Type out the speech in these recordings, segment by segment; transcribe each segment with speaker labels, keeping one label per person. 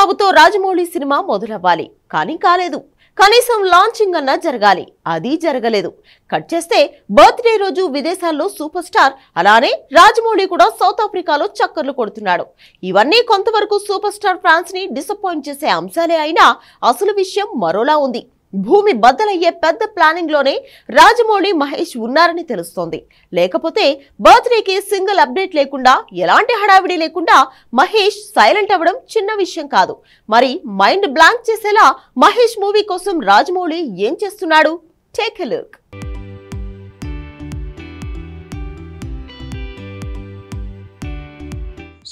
Speaker 1: బాబుతో రాజమౌళి సినిమా మొదలవ్వాలి, కానీ కాలేదు. కనీసం లాంచింగ్ అన్నా జరగాలి, అది జరగలేదు. కట్ చేస్తే బర్త్డే రోజు విదేశాల్లో సూపర్ స్టార్, అలానే రాజమౌళి కూడా సౌత్ ఆఫ్రికాలో చక్కర్లు కొడుతున్నాడు. ఇవన్నీ కొంతవరకు సూపర్ స్టార్ ఫ్యాన్స్ ని డిసప్పాయింట్ చేసే అంశాలే అయినా అసలు విషయం మరోలా ఉంది. భూమి బద్దలయ్యే పెద్ద ప్లానింగ్ లోనే రాజమౌళి, మహేష్ ఉన్నారని తెలుస్తోంది. లేకపోతే బర్త్డేకి సింగిల్ అప్డేట్ లేకుండా, ఎలాంటి హడావిడి లేకుండా మహేష్ సైలెంట్ అవ్వడం చిన్న విషయం కాదు. మరి మైండ్ బ్లాంక్ చేసేలా మహేష్ మూవీ కోసం రాజమౌళి ఏం చేస్తున్నాడు? Take a look.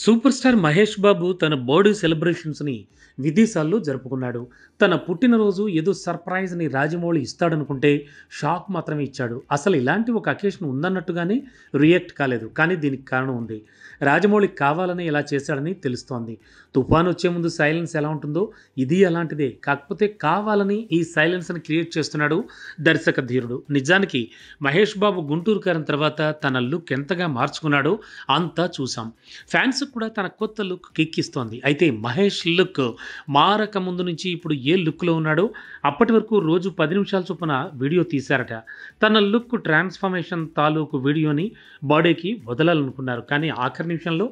Speaker 2: Super star Mahesh Babu తన బర్త్డే సెలబ్రేషన్స్ని విదేశాల్లో జరుపుకున్నాడు. తన పుట్టినరోజు ఏదో సర్ప్రైజ్ని రాజమౌళి ఇస్తాడనుకుంటే షాక్ మాత్రమే ఇచ్చాడు. అసలు ఇలాంటి ఒక అకేషన్ ఉందన్నట్టుగానే రియాక్ట్ కాలేదు. కానీ దీనికి కారణం ఉంది. రాజమౌళి కావాలని ఇలా చేశాడని తెలుస్తోంది. తుఫాను వచ్చే ముందు సైలెన్స్ ఎలా ఉంటుందో ఇది అలాంటిదే. కాకపోతే కావాలని ఈ సైలెన్స్ని క్రియేట్ చేస్తున్నాడు దర్శక ధీరుడు. నిజానికి మహేష్ బాబు గుంటూరు కారం తర్వాత తన లుక్ ఎంతగా మార్చుకున్నాడో అంతా చూసాం. ఫ్యాన్స్ కూడా తన కొత్త లుక్ కిక్కిస్తోంది. అయితే మహేష్ లుక్ మారక ముందు నుంచి ఇప్పుడు ఏ లుక్లో ఉన్నాడో అప్పటి వరకు రోజు 10 నిమిషాల చొప్పున వీడియో తీశారట. తన లుక్ ట్రాన్స్ఫర్మేషన్ తాలూకు వీడియోని బర్త్డేకి వదలాలనుకున్నారు. కానీ ఆఖరి నిమిషంలో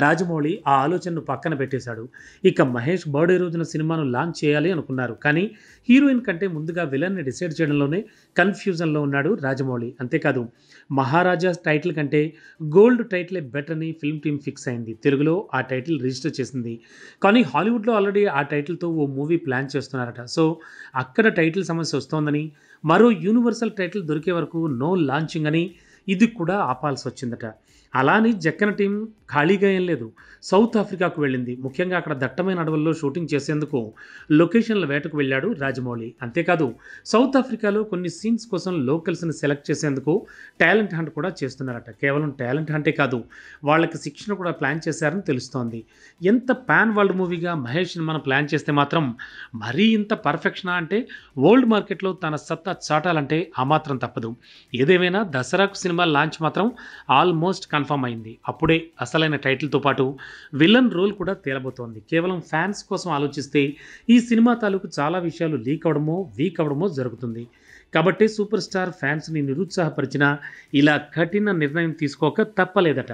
Speaker 2: రాజమౌళి ఆ ఆలోచనను పక్కన పెట్టేశాడు. ఇక మహేష్ బర్త్డే రోజున సినిమాను లాంచ్ చేయాలి అనుకున్నారు. కానీ హీరోయిన్ కంటే ముందుగా విలన్ని డిసైడ్ చేయడంలోనే కన్ఫ్యూజన్లో ఉన్నాడు రాజమౌళి. అంతేకాదు మహారాజా టైటిల్ కంటే గోల్డ్ టైటిలే బెటర్ అని ఫిల్మ్ టీమ్ ఫిక్స్ అయింది. తెలుగులో ఆ టైటిల్ రిజిస్టర్ చేసింది. కానీ హాలీవుడ్లో ఆల్రెడీ ఆ టైటిల్తో ఓ మూవీ ప్లాన్ చేస్తున్నారట. సో అక్కడ టైటిల్ సమస్య వస్తోందని, మరో యూనివర్సల్ టైటిల్ దొరికే వరకు నో లాంచింగ్ అని ఇది కూడా ఆపాల్సి వచ్చిందట. అలాని జక్కన టీం ఖాళీగా ఏం లేదు, సౌత్ ఆఫ్రికాకు వెళ్ళింది. ముఖ్యంగా అక్కడ దట్టమైన అడవుల్లో షూటింగ్ చేసేందుకు లొకేషన్ల వేటకు వెళ్ళాడు రాజమౌళి. అంతేకాదు సౌత్ ఆఫ్రికాలో కొన్ని సీన్స్ కోసం లోకల్స్ని సెలెక్ట్ చేసేందుకు టాలెంట్ హంట్ కూడా చేస్తున్నారట. కేవలం టాలెంట్ హంటే కాదు, వాళ్ళకి శిక్షణ కూడా ప్లాన్ చేశారని తెలుస్తోంది. ఎంత పాన్ వరల్డ్ మూవీగా మహేష్ సినిమాను ప్లాన్ చేస్తే మాత్రం మరీ ఇంత పర్ఫెక్షనా అంటే వరల్డ్ మార్కెట్లో తన సత్తా చాటాలంటే ఆ మాత్రం తప్పదు. ఏదేమైనా దసరాకు సినిమా లాంచ్ మాత్రం ఆల్మోస్ట్ కన్ఫర్మ్ అయింది. అప్పుడే అసలైన టైటిల్తో పాటు విలన్ రోల్ కూడా తేలబోతోంది. కేవలం ఫ్యాన్స్ కోసం ఆలోచిస్తే ఈ సినిమా తాలూకు చాలా విషయాలు లీక్ అవడమో వీక్ అవడమో జరుగుతుంది. కాబట్టి సూపర్ స్టార్ ఫ్యాన్స్ని నిరుత్సాహపరిచిన ఇలా కఠిన నిర్ణయం తీసుకోక తప్పలేదట.